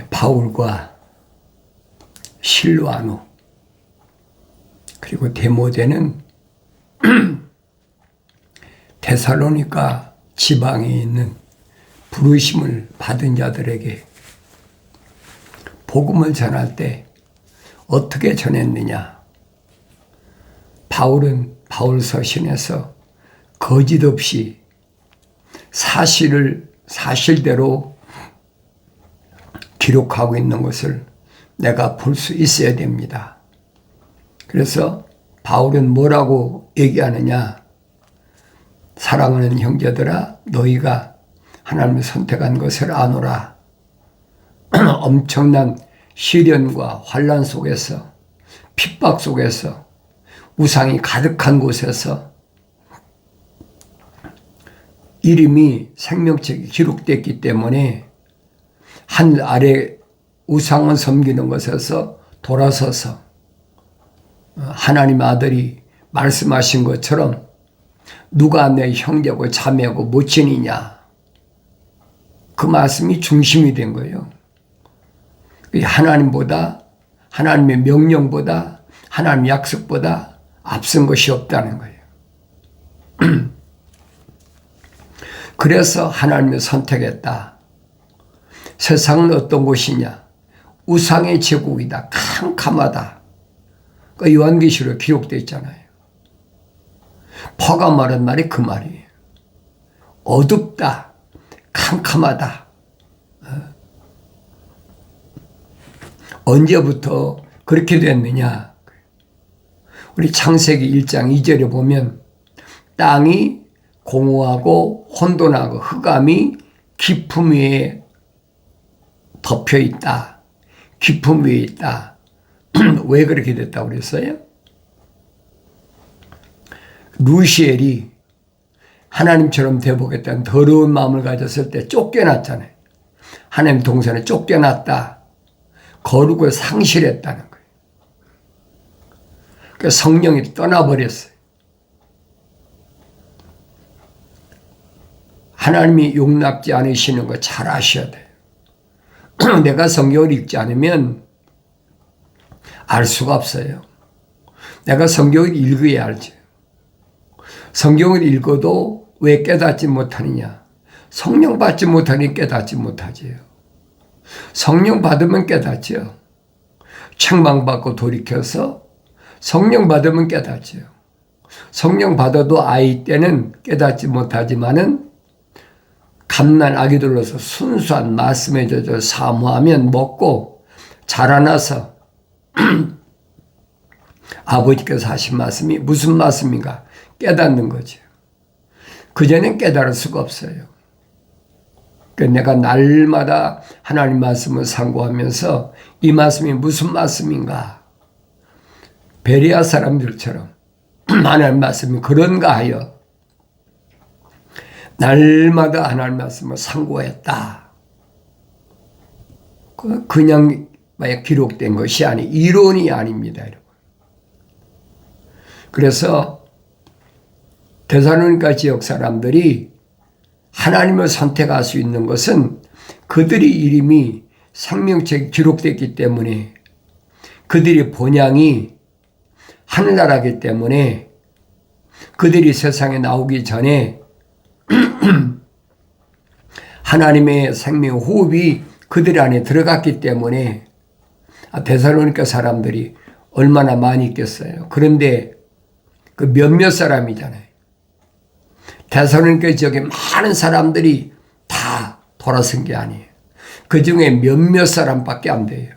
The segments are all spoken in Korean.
바울과 실와노 그리고 디모데는 데살로니가 지방에 있는 부르심을 받은 자들에게 복음을 전할 때 어떻게 전했느냐. 바울은 바울 서신에서 거짓 없이 사실대로 기록하고 있는 것을 내가 볼 수 있어야 됩니다. 그래서 바울은 뭐라고 얘기하느냐. 사랑하는 형제들아, 너희가 하나님을 선택한 것을 아노라. 엄청난 시련과 환난 속에서, 핍박 속에서, 우상이 가득한 곳에서 이름이 생명책에 기록됐기 때문에 하늘 아래 우상을 섬기는 것에서 돌아서서 하나님 아들이 말씀하신 것처럼 누가 내 형제고 자매고 모친이냐. 그 말씀이 중심이 된 거예요. 하나님보다, 하나님의 명령보다, 하나님의 약속보다 앞선 것이 없다는 거예요. 그래서 하나님을 선택했다. 세상은 어떤 곳이냐. 우상의 제국이다. 캄캄하다. 그 요한계시록에 기록되어 있잖아요. 퍼가 말한 말이 그 말이에요. 어둡다. 캄캄하다. 언제부터 그렇게 됐느냐. 우리 창세기 1장 2절에 보면 땅이 공허하고 혼돈하고 흑암이 깊음 위에 덮여 있다. 깊음 위에 있다. 왜 그렇게 됐다고 그랬어요? 루시엘이 하나님처럼 되보겠다는 더러운 마음을 가졌을 때 쫓겨났잖아요. 하나님 동산에 쫓겨났다. 거룩을 상실했다는 거예요. 그래서 성령이 떠나버렸어요. 하나님이 용납지 않으시는 거 잘 아셔야 돼요. 내가 성경을 읽지 않으면 알 수가 없어요. 내가 성경을 읽어야 알죠. 성경을 읽어도 왜 깨닫지 못하느냐. 성령 받지 못하니 깨닫지 못하지요. 성령 받으면 깨닫지요. 책망받고 돌이켜서 성령 받으면 깨닫지요. 성령 받아도 아이 때는 깨닫지 못하지만은 갓난 아기들로서 순수한 말씀에 젖어 사모하면 먹고 자라나서 아버지께서 하신 말씀이 무슨 말씀인가 깨닫는 거죠. 그전엔 깨달을 수가 없어요. 내가 날마다 하나님 말씀을 상고하면서 이 말씀이 무슨 말씀인가. 베레아 사람들처럼 하나님 말씀이 그런가 하여 날마다 하나님 말씀을 상고했다. 그냥 기록된 것이 아니 이론이 아닙니다, 여러분. 그래서 데살로니가 지역 사람들이 하나님을 선택할 수 있는 것은 그들의 이름이 생명책에 기록됐기 때문에 그들의 본향이 하늘나라이기 때문에 그들이 세상에 나오기 전에 하나님의 생명 호흡이 그들 안에 들어갔기 때문에 데살로니가 사람들이 얼마나 많이 있겠어요. 그런데 그 몇몇 사람이잖아요. 데살로니가 지역에 많은 사람들이 다 돌아선 게 아니에요. 그 중에 몇몇 사람밖에 안 돼요.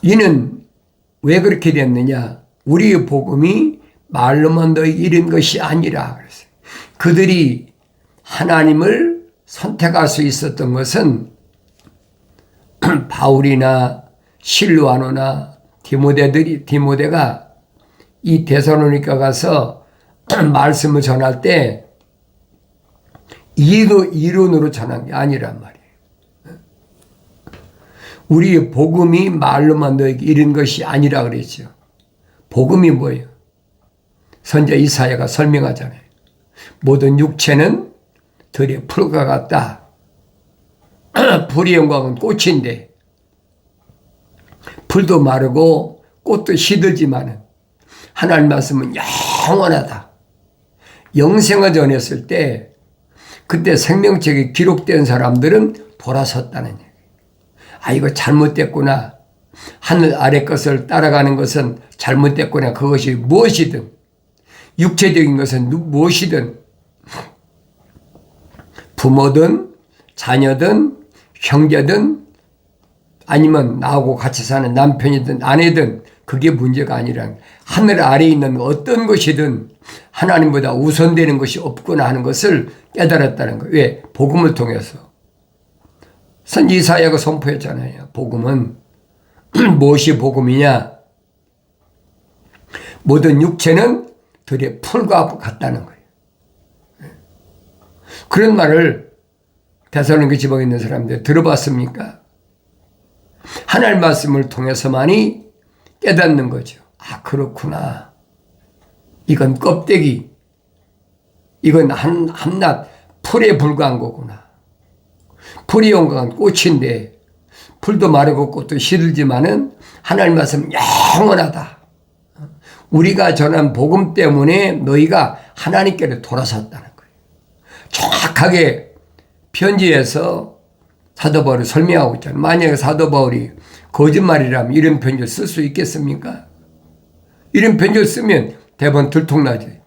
이는 왜 그렇게 됐느냐? 우리의 복음이 말로만 너희 이른 것이 아니라 그랬어요. 그들이 하나님을 선택할 수 있었던 것은 바울이나 실루아노나 디모데가 이 데살로니가 가서 말씀을 전할 때 이론으로 전한 게 아니란 말이에요. 우리의 복음이 말로만 너에게 이른 것이 아니라 그랬죠. 복음이 뭐예요? 선지자 이사야가 설명하잖아요. 모든 육체는 들의 풀과 같다. 불의 영광은 꽃인데 풀도 마르고 꽃도 시들지만은 하나님 말씀은 영원하다. 영생을 전했을 때 그때 생명책에 기록된 사람들은 돌아섰다는 얘기예요. 아, 이거 잘못됐구나. 하늘 아래 것을 따라가는 것은 잘못됐구나. 그것이 무엇이든 육체적인 것은 무엇이든 부모든 자녀든 형제든 아니면 나하고 같이 사는 남편이든 아내든 그게 문제가 아니라 하늘 아래에 있는 어떤 것이든 하나님보다 우선되는 것이 없구나 하는 것을 깨달았다는 거예요. 왜? 복음을 통해서. 선지 이사야가 선포했잖아요. 복음은 무엇이 복음이냐? 모든 육체는 들의 풀과 같다는 거예요. 그런 말을 데살로니가 지방에 있는 사람들 들어봤습니까? 하나님 말씀을 통해서만이 깨닫는 거죠. 아, 그렇구나. 이건 껍데기. 이건 한낱 풀에 불과한 거구나. 풀이 영광은 꽃인데 풀도 마르고 꽃도 시들지만은 하나님 말씀 영원하다. 우리가 전한 복음 때문에 너희가 하나님께로 돌아섰다는 거예요. 정확하게 편지에서 사도 바울이 설명하고 있잖아요. 만약에 사도 바울이 거짓말이라면 이런 편지를 쓸 수 있겠습니까? 이런 편지를 쓰면 대번 들통나지.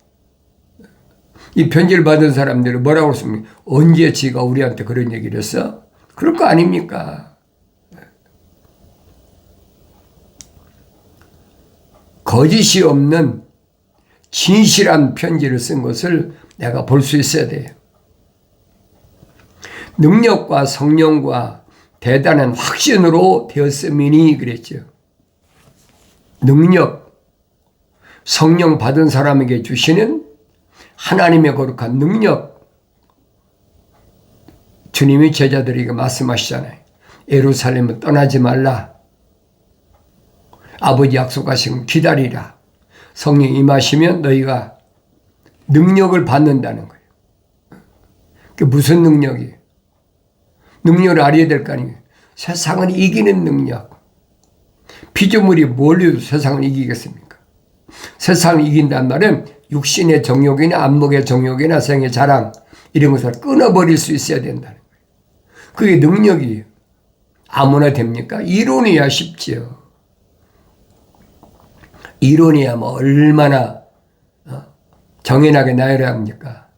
이 편지를 받은 사람들이 뭐라고 했습니까? 언제 지가 우리한테 그런 얘기를 했어? 그럴 거 아닙니까? 거짓이 없는 진실한 편지를 쓴 것을 내가 볼 수 있어야 돼요. 능력과 성령과 대단한 확신으로 되었음이니 그랬죠. 능력, 성령 받은 사람에게 주시는 하나님의 거룩한 능력. 주님이 제자들에게 말씀하시잖아요. 예루살렘은 떠나지 말라. 아버지 약속하신 기다리라. 성령 임하시면 너희가 능력을 받는다는 거예요. 그게 무슨 능력이에요? 능력을 알아야 될 거 아니에요. 세상을 이기는 능력. 피조물이 뭘로 세상을 이기겠습니까? 세상을 이긴다는 말은 육신의 정욕이나 안목의 정욕이나 생의 자랑 이런 것을 끊어버릴 수 있어야 된다는 거예요. 그게 능력이에요. 아무나 됩니까? 이론이야 쉽지요. 이론이야 뭐 얼마나 정연하게 나열해야 합니까?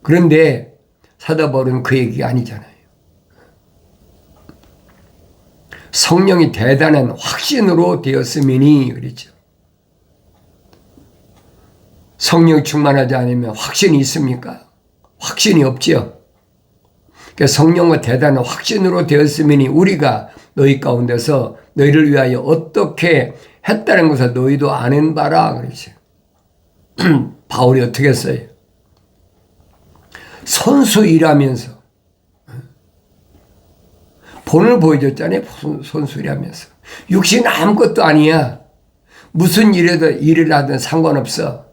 그런데 사도 바울은 그 얘기가 아니잖아요. 성령이 대단한 확신으로 되었음이니 그랬죠. 성령 충만하지 않으면 확신이 있습니까? 확신이 없지요. 그러니까 성령과 대단한 확신으로 되었음이니 우리가 너희 가운데서 너희를 위하여 어떻게 했다는 것을 너희도 아는 바라 그러죠. 바울이 어떻게 했어요? 손수 일하면서 본을 보여줬잖아요. 손수 일하면서 육신 아무것도 아니야. 무슨 일을 하든 상관없어.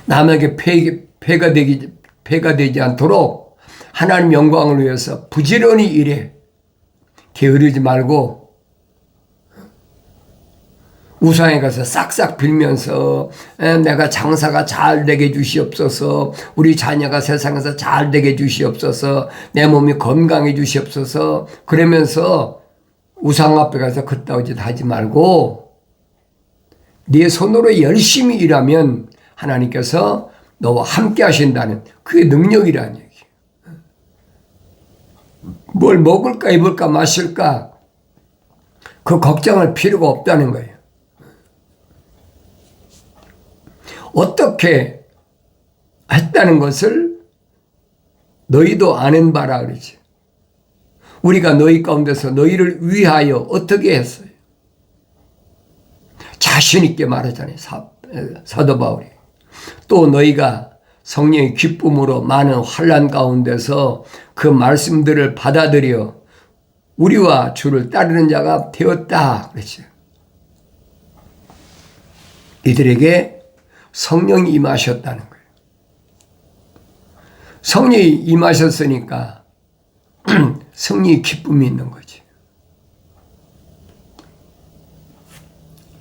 남에게 폐가 되지 않도록 하나님 영광을 위해서 부지런히 일해. 게으르지 말고 우상에 가서 싹싹 빌면서 내가 장사가 잘 되게 주시옵소서, 우리 자녀가 세상에서 잘 되게 주시옵소서, 내 몸이 건강해 주시옵소서 그러면서 우상 앞에 가서 그따위 짓 하지 말고 네 손으로 열심히 일하면 하나님께서 너와 함께 하신다는 그게 능력이라는 얘기예요. 뭘 먹을까 입을까 마실까 그 걱정할 필요가 없다는 거예요. 어떻게 했다는 것을 너희도 아는 바라 그러지. 우리가 너희 가운데서 너희를 위하여 어떻게 했어요? 자신 있게 말하잖아요. 사도 바울이. 또 너희가 성령의 기쁨으로 많은 환난 가운데서 그 말씀들을 받아들여 우리와 주를 따르는 자가 되었다 그랬죠. 이들에게 성령이 임하셨다는 거예요. 성령이 임하셨으니까 승리의 기쁨이 있는 거지.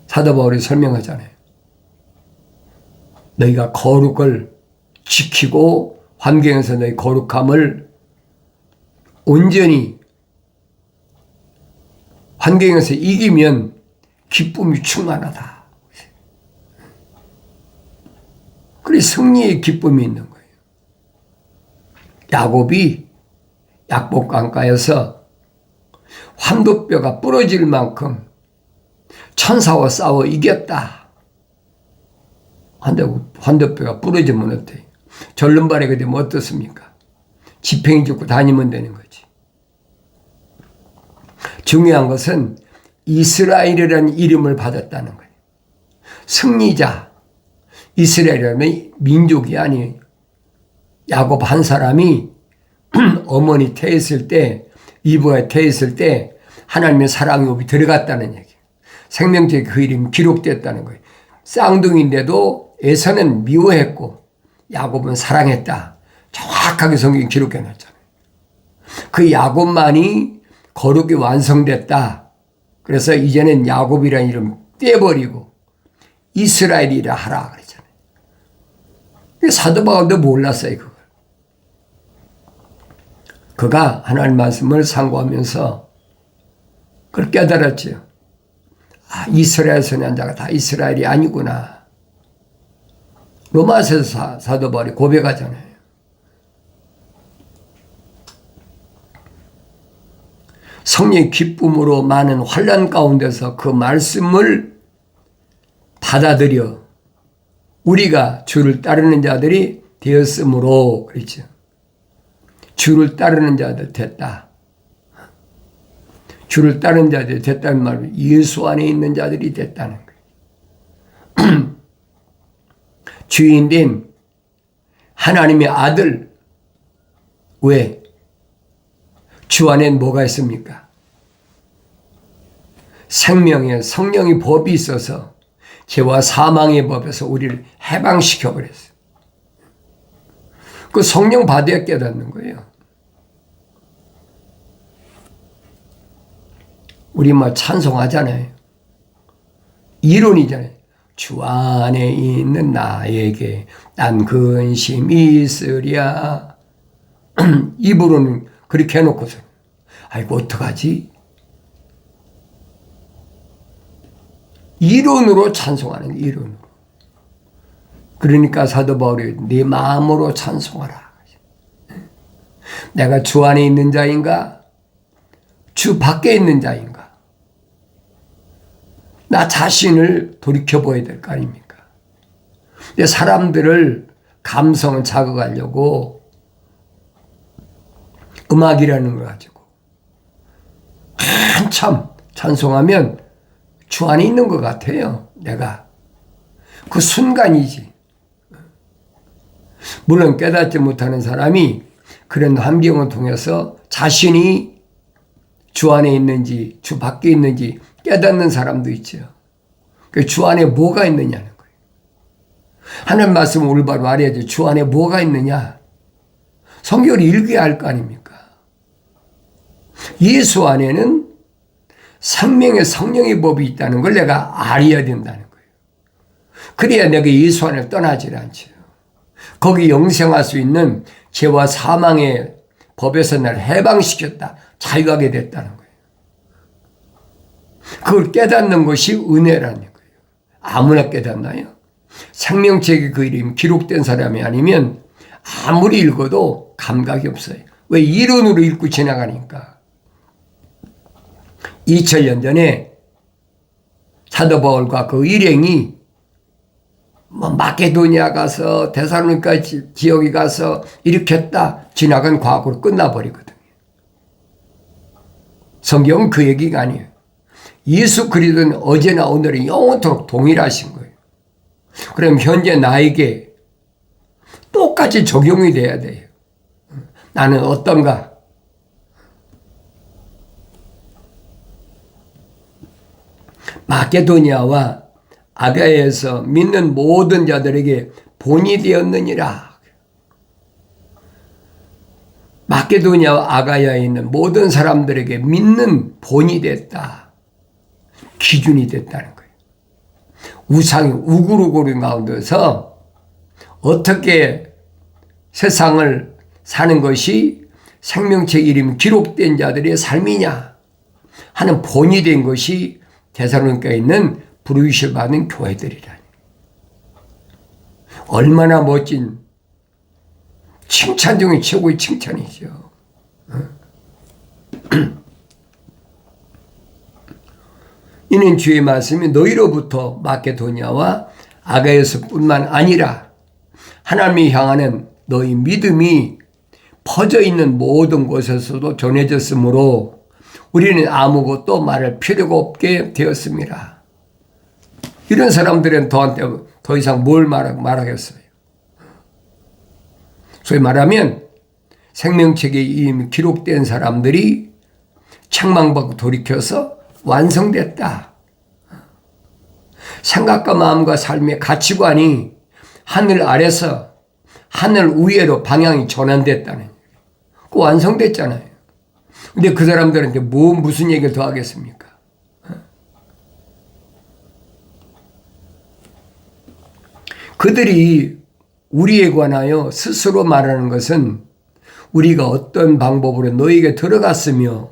사도 바울이 설명하잖아요. 너희가 거룩을 지키고 환경에서 너희 거룩함을 온전히 환경에서 이기면 기쁨이 충만하다. 그래서 승리의 기쁨이 있는 거예요. 야곱이 약복강가에서 환도뼈가 부러질 만큼 천사와 싸워 이겼다. 환도뼈가 부러지면 어때요? 절름발이가 되면 어떻습니까? 지팽이 짚고 다니면 되는 거지. 중요한 것은 이스라엘이라는 이름을 받았다는 거예요. 승리자. 이스라엘이라는 민족이 아니에요. 야곱 한 사람이 어머니 태했을 때, 이브가 태했을 때 하나님의 사랑이 들어갔다는 얘기예요. 생명책에 그 이름이 기록됐다는 거예요. 쌍둥이인데도 에서는 미워했고 야곱은 사랑했다. 정확하게 성경이 기록해놨잖아요. 그 야곱만이 거룩이 완성됐다. 그래서 이제는 야곱이라는 이름 떼버리고 이스라엘이라 하라 그랬잖아요. 사도 바울도 몰랐어요, 그걸. 그가 하나님 말씀을 상고하면서 그걸 깨달았죠. 아, 이스라엘 선지자가 다 이스라엘이 아니구나. 로마서에서 사도 바울이 고백하잖아요. 성령의 기쁨으로 많은 환난 가운데서 그 말씀을 받아들여 우리가 주를 따르는 자들이 되었으므로 그렇죠. 주를 따르는 자들 됐다. 주를 따르는 자들이 됐다는 말은 예수 안에 있는 자들이 됐다는 거예요. 주인된 하나님의 아들. 왜? 주 안엔 뭐가 있습니까? 생명의 성령의 법이 있어서 죄와 사망의 법에서 우리를 해방시켜 버렸어요. 그 성령 받아야 깨닫는 거예요. 우리 뭐 찬송하잖아요. 이론이잖아요. 주 안에 있는 나에게 난 근심이 있으랴. 입으로는 그렇게 해놓고서 아이고 어떡하지? 이론으로 찬송하는 이론으로. 그러니까 사도 바울이 네 마음으로 찬송하라. 내가 주 안에 있는 자인가? 주 밖에 있는 자인가? 나 자신을 돌이켜봐야 될 거 아닙니까? 근데 사람들을 감성을 자극하려고 음악이라는 걸 가지고 한참 찬송하면 주 안에 있는 것 같아요. 내가. 그 순간이지. 물론 깨닫지 못하는 사람이 그런 환경을 통해서 자신이 주 안에 있는지 주 밖에 있는지 깨닫는 사람도 있죠. 주 안에 뭐가 있느냐는 거예요. 하나님 말씀을 올바로 말해야지. 주 안에 뭐가 있느냐. 성경을 읽어야 할 거 아닙니까? 예수 안에는 생명의 성령의 법이 있다는 걸 내가 알아야 된다는 거예요. 그래야 내가 예수 안을 떠나질 않죠. 거기 영생할 수 있는 죄와 사망의 법에서 나를 해방시켰다. 자유하게 됐다는 거예요. 그걸 깨닫는 것이 은혜라는 거예요. 아무나 깨닫나요? 생명책에 그 이름이 기록된 사람이 아니면 아무리 읽어도 감각이 없어요. 왜? 이론으로 읽고 지나가니까. 2000년 전에 사도 바울과 그 일행이 마케도니아 가서 데살로니가 지역에 가서 일으켰다. 지나간 과거로 끝나버리거든요. 성경은 그 얘기가 아니에요. 예수 그리스도는 어제나 오늘은 영원토록 동일하신 거예요. 그럼 현재 나에게 똑같이 적용이 돼야 돼요. 나는 어떤가? 마케도니아와 아가야에서 믿는 모든 자들에게 본이 되었느니라. 마게도냐와 아가야에 있는 모든 사람들에게 믿는 본이 됐다. 기준이 됐다는 거예요. 우상이 우글우글인 가운데서 어떻게 세상을 사는 것이 생명책 이름이 기록된 자들의 삶이냐 하는 본이 된 것이 데살로니가에 있는 부르심을 받은 교회들이라니. 얼마나 멋진 칭찬 중에 최고의 칭찬이죠. 이는 주의 말씀이 너희로부터 마게도냐와 아가야에서뿐만 아니라 하나님을 향하는 너희 믿음이 퍼져 있는 모든 곳에서도 전해졌으므로 우리는 아무것도 말할 필요가 없게 되었습니다. 이런 사람들은 저한테 더 이상 뭘 말하겠어요. 소위 말하면 생명책에 이미 기록된 사람들이 책망받고 돌이켜서 완성됐다. 생각과 마음과 삶의 가치관이 하늘 아래서 하늘 위에로 방향이 전환됐다는, 그 완성됐잖아요. 근데 그 사람들한테 무슨 얘기를 더 하겠습니까? 그들이 우리에 관하여 스스로 말하는 것은 우리가 어떤 방법으로 너희에게 들어갔으며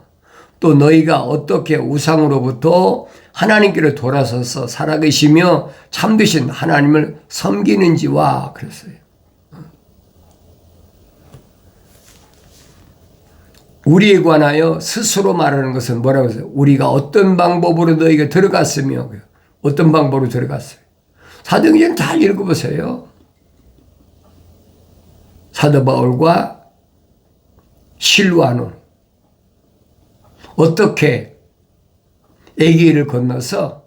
또 너희가 어떻게 우상으로부터 하나님께로 돌아서서 살아계시며 참되신 하나님을 섬기는지와 그랬어요. 우리에 관하여 스스로 말하는 것은 뭐라고 했어요? 우리가 어떤 방법으로 너희에게 들어갔으며, 어떤 방법으로 들어갔어요? 사도행전 잘 읽어보세요. 사도 바울과 실로아는 어떻게 에게를 건너서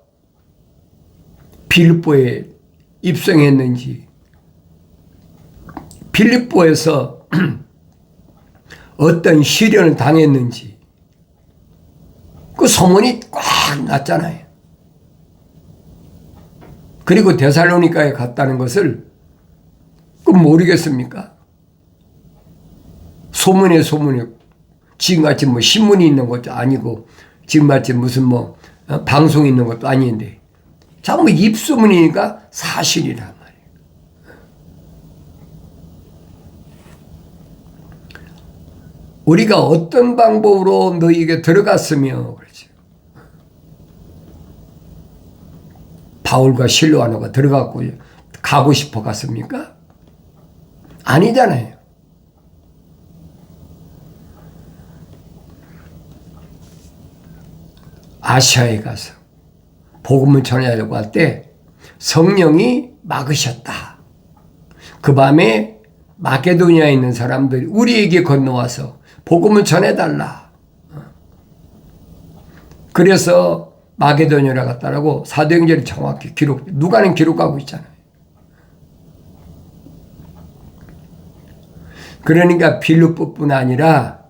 빌립보에 입성했는지, 빌립보에서 어떤 시련을 당했는지 그 소문이 꽉 났잖아요. 그리고 데살로니가에 갔다는 것을 그 모르겠습니까? 소문에 지금같이 신문이 있는 것도 아니고 지금같이 무슨 방송이 있는 것도 아닌데 전부 입소문이니까 사실이란 말이에요. 우리가 어떤 방법으로 너희에게 들어갔으며 그렇지. 바울과 실로아노가 들어갔고 가고 싶어 갔습니까? 아니잖아요. 아시아에 가서 복음을 전하려고 할 때 성령이 막으셨다. 그 밤에 마게도니아에 있는 사람들이 우리에게 건너와서 복음을 전해달라. 그래서 마게도니아로 갔다라고 사도행전이 정확히 누가는 기록하고 있잖아요. 그러니까 빌립보뿐 아니라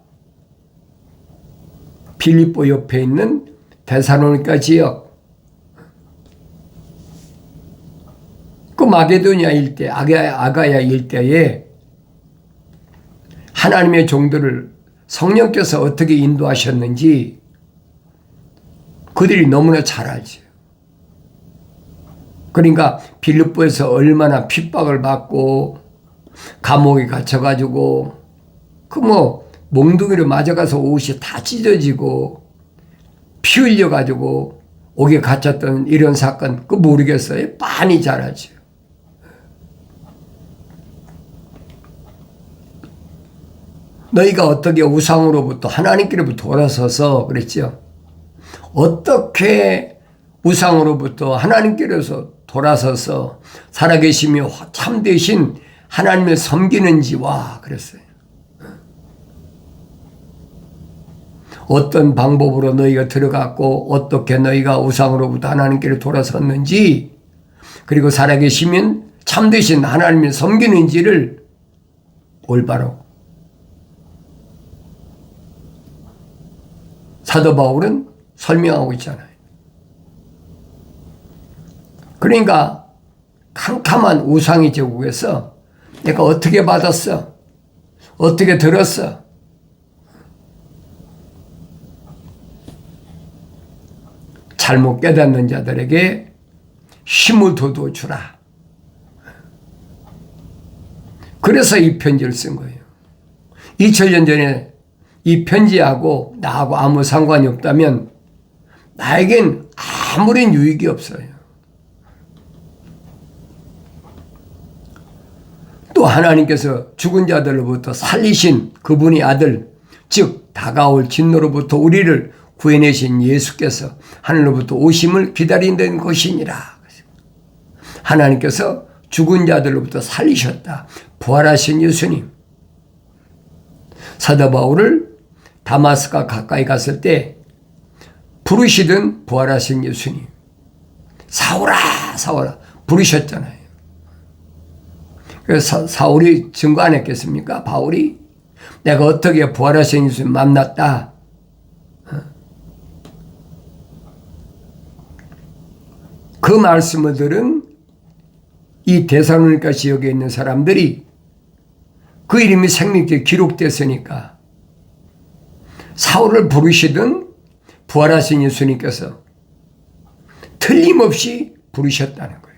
빌립보 옆에 있는 데살로니가 지역, 그 마게도니아 일대, 아가야 일대에 하나님의 종들을 성령께서 어떻게 인도하셨는지 그들이 너무나 잘 알죠. 그러니까 빌립보에서 얼마나 핍박을 받고 감옥에 갇혀가지고 몽둥이로 맞아가서 옷이 다 찢어지고 피 흘려가지고 옥에 갇혔던 이런 사건 모르겠어요? 많이 잘 알죠. 너희가 어떻게 우상으로부터 하나님께로부터 돌아서서 그랬죠. 어떻게 우상으로부터 하나님께로서 돌아서서 살아계시며 참되신 하나님을 섬기는지와 그랬어요. 어떤 방법으로 너희가 들어갔고 어떻게 너희가 우상으로부터 하나님께로 돌아섰는지 그리고 살아계시면 참되신 하나님을 섬기는지를 올바로 사도 바울은 설명하고 있잖아요. 그러니까 캄캄한 우상의 제국에서 내가 어떻게 받았어? 어떻게 들었어? 잘못 깨닫는 자들에게 힘을 돋워 주라. 그래서 이 편지를 쓴 거예요. 2000년 전에 이 편지하고 나하고 아무 상관이 없다면 나에겐 아무런 유익이 없어요. 또 하나님께서 죽은 자들로부터 살리신 그분의 아들, 즉 다가올 진노로부터 우리를 구해내신 예수께서 하늘로부터 오심을 기다린다는 것이니라. 하나님께서 죽은 자들로부터 살리셨다. 부활하신 예수님. 사도 바울을 다마스가 가까이 갔을 때 부르시던 부활하신 예수님. 사울아, 사울아 부르셨잖아요. 그래서 사울이 증거 안 했겠습니까? 바울이 내가 어떻게 부활하신 예수님 만났다. 그 말씀을 들은 이 데살로니가 지역에 있는 사람들이 그 이름이 생명기에 기록됐으니까 사울을 부르시던 부활하신 예수님께서 틀림없이 부르셨다는 거예요.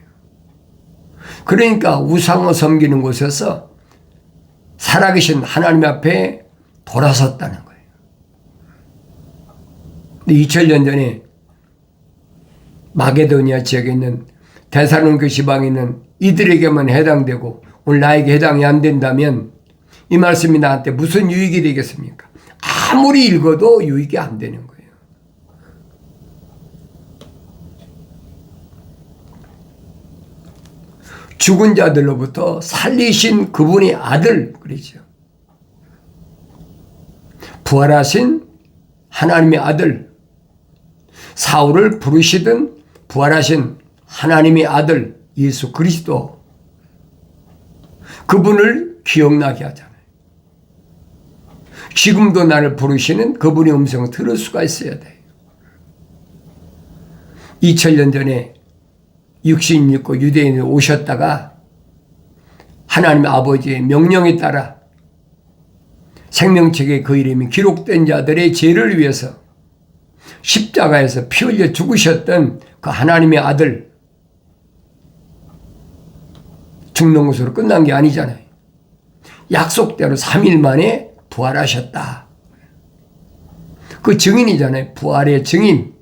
그러니까 우상을 섬기는 곳에서 살아계신 하나님 앞에 돌아섰다는 거예요. 근데 2000년 전에 마게도니아 지역에 있는 데살로니가 지방에 있는 이들에게만 해당되고 오늘 나에게 해당이 안 된다면 이 말씀이 나한테 무슨 유익이 되겠습니까? 아무리 읽어도 유익이 안 되는 거예요. 죽은 자들로부터 살리신 그분의 아들, 그러죠. 부활하신 하나님의 아들, 사울을 부르시던 부활하신 하나님의 아들 예수 그리스도, 그분을 기억나게 하잖아요. 지금도 나를 부르시는 그분의 음성을 들을 수가 있어야 돼요. 2000년 전에 육신 입고 유대인에 오셨다가 하나님의 아버지의 명령에 따라 생명책에 그 이름이 기록된 자들의 죄를 위해서 십자가에서 피 흘려 죽으셨던 그 하나님의 아들, 죽는 것으로 끝난 게 아니잖아요. 약속대로 3일 만에 부활하셨다. 그 증인이잖아요. 부활의 증인.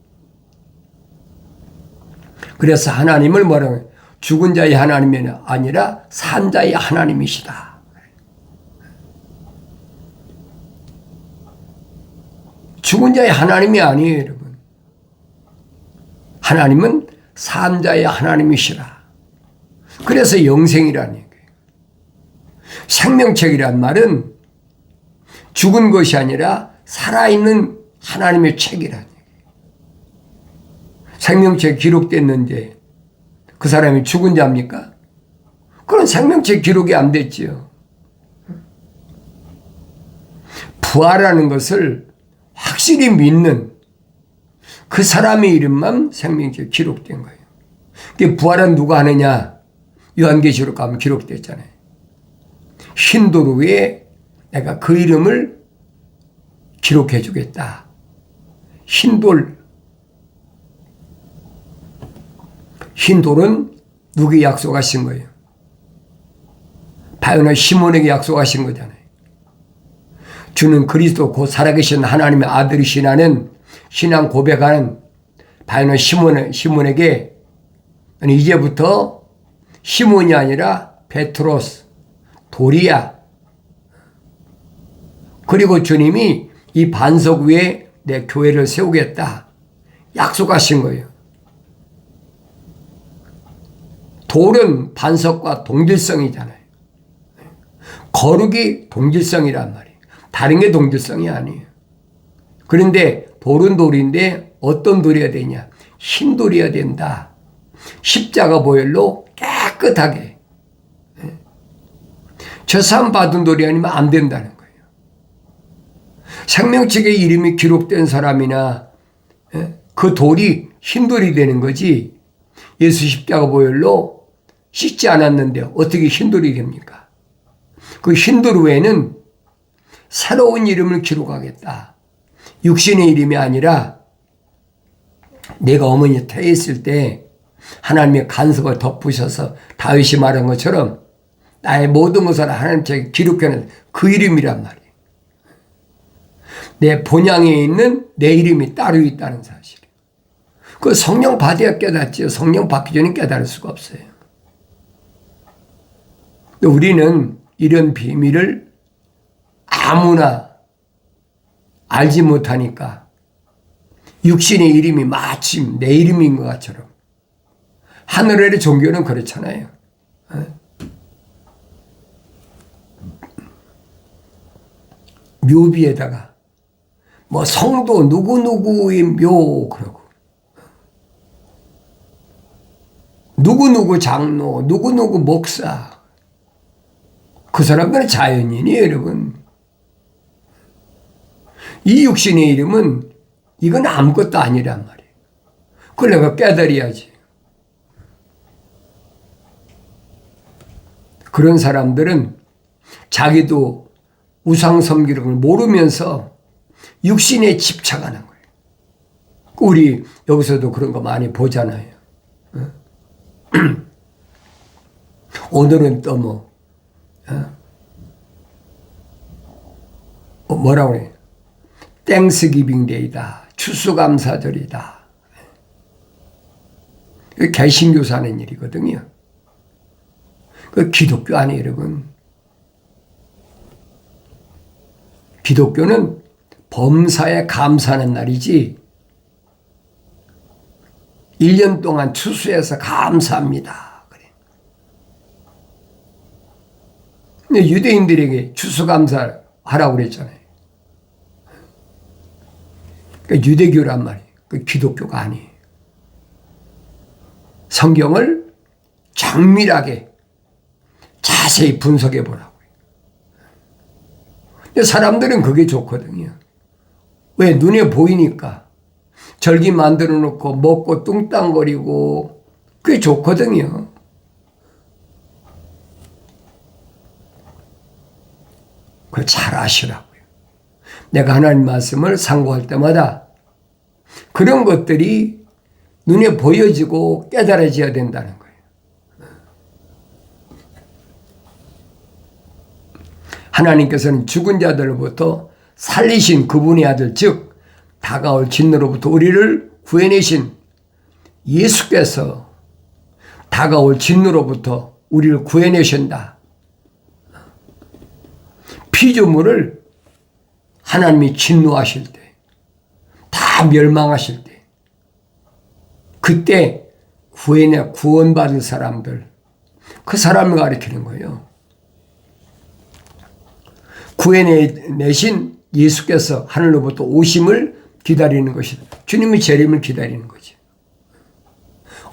그래서 하나님을 뭐라고, 죽은 자의 하나님이 아니라 산 자의 하나님이시다. 죽은 자의 하나님이 아니에요, 여러분. 하나님은 산 자의 하나님이시라. 그래서 영생이라는 얘기예요. 생명책이란 말은 죽은 것이 아니라 살아있는 하나님의 책이라는 얘기예요. 생명책에 기록됐는데 그 사람이 죽은 자입니까? 그런 생명책 기록이 안 됐지요. 부활하는 것을 확실히 믿는 그 사람의 이름만 생명책에 기록된 거예요. 부활은 누가 하느냐? 요한계시록 가면 기록됐잖아요. 흰돌 위에 내가 그 이름을 기록해 주겠다. 흰돌은 누구에게 약속하신 거예요? 바요나 시몬에게 약속하신 거잖아요. 주는 그리스도 곧 살아계신 하나님의 아들이시라는 신앙 고백하는 바요나 시몬에게 이제부터 시몬이 아니라 베트로스, 도리야. 그리고 주님이 이 반석 위에 내 교회를 세우겠다. 약속하신 거예요. 돌은 반석과 동질성이잖아요. 거룩이 동질성이란 말이에요. 다른 게 동질성이 아니에요. 그런데 돌은 돌인데 어떤 돌이어야 되냐? 흰 돌이어야 된다. 십자가 보혈로 깨끗하게. 제사함 받은 돌이 아니면 안 된다는 거예요. 생명책에 이름이 기록된 사람이나 그 돌이 흰 돌이 되는 거지, 예수 십자가 보혈로 씻지 않았는데 어떻게 흰돌이 됩니까? 그 흰돌 외에는 새로운 이름을 기록하겠다. 육신의 이름이 아니라 내가 어머니 태했을 때 하나님의 간섭을 덮으셔서 다윗이 말한 것처럼 나의 모든 것을 하나님께 기록해놓은 그 이름이란 말이에요. 내 본향에 있는 내 이름이 따로 있다는 사실. 그 성령 받아야 깨닫지요. 성령 받기 전에 깨달을 수가 없어요. 우리는 이런 비밀을 아무나 알지 못하니까 육신의 이름이 마침 내 이름인 것처럼 하늘의 종교는 그렇잖아요. 묘비에다가 뭐 성도 누구누구의 묘 그러고 누구누구 장로 누구누구 목사 그 사람들은 자연인이에요 여러분. 이 육신의 이름은 이건 아무것도 아니란 말이에요. 그걸 내가 깨달아야지. 그런 사람들은 자기도 우상 섬기는 걸 모르면서 육신에 집착하는 거예요. 우리 여기서도 그런 거 많이 보잖아요. 오늘은 또 뭐라고 그래요? 땡스기빙 데이다. 추수감사절이다. 개신교사 하는 일이거든요. 그 기독교 아니에요, 여러분. 기독교는 범사에 감사하는 날이지 1년 동안 추수해서 감사합니다. 그래. 근데 유대인들에게 추수감사하라고 그랬잖아요. 그러니까 유대교란 말이에요. 그 기독교가 아니에요. 성경을 정밀하게 자세히 분석해 보라고요. 근데 사람들은 그게 좋거든요. 왜? 눈에 보이니까. 절기 만들어 놓고 먹고 뚱땅거리고 그게 좋거든요. 그걸 잘 아시라고요. 내가 하나님 말씀을 상고할 때마다 그런 것들이 눈에 보여지고 깨달아져야 된다는 거예요. 하나님께서는 죽은 자들로부터 살리신 그분의 아들 즉 다가올 진노로부터 우리를 구해내신 예수께서 다가올 진노로부터 우리를 구해내신다. 피조물을 하나님이 진노하실 때 다 멸망하실 때 그때 구원받을 사람들 그 사람을 가리키는 거예요. 구해내신 예수께서 하늘로부터 오심을 기다리는 것이다. 주님의 재림을 기다리는 거죠.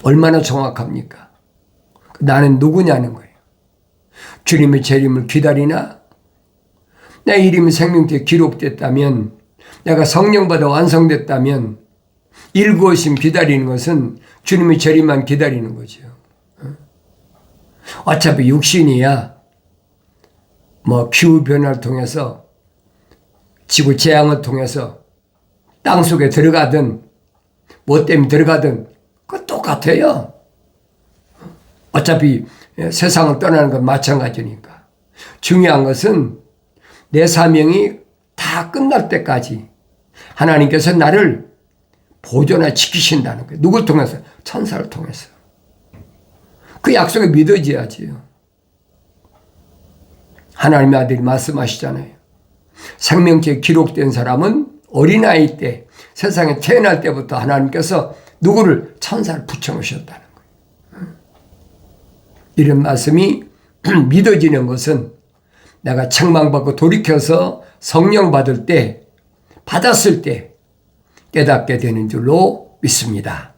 얼마나 정확합니까? 나는 누구냐는 거예요. 주님의 재림을 기다리나? 내 이름이 생명책에 기록됐다면, 내가 성령받아 완성됐다면 일구오심 기다리는 것은 주님의 재림만 기다리는 거죠. 어차피 육신이야 기후 변화를 통해서 지구 재앙을 통해서 땅속에 들어가든 뭐 때문에 들어가든 그거 똑같아요. 어차피 세상을 떠나는 건 마찬가지니까. 중요한 것은 내 사명이 다 끝날 때까지 하나님께서 나를 보존하 지키신다는 거예요. 누굴 통해서? 천사를 통해서. 그 약속이 믿어져야지요. 하나님의 아들이 말씀하시잖아요. 생명책에 기록된 사람은 어린아이 때 세상에 태어날 때부터 하나님께서 누구를? 천사를 붙여놓으셨다는 거예요. 이런 말씀이 믿어지는 것은 내가 책망받고 돌이켜서 성령 받았을 때 깨닫게 되는 줄로 믿습니다.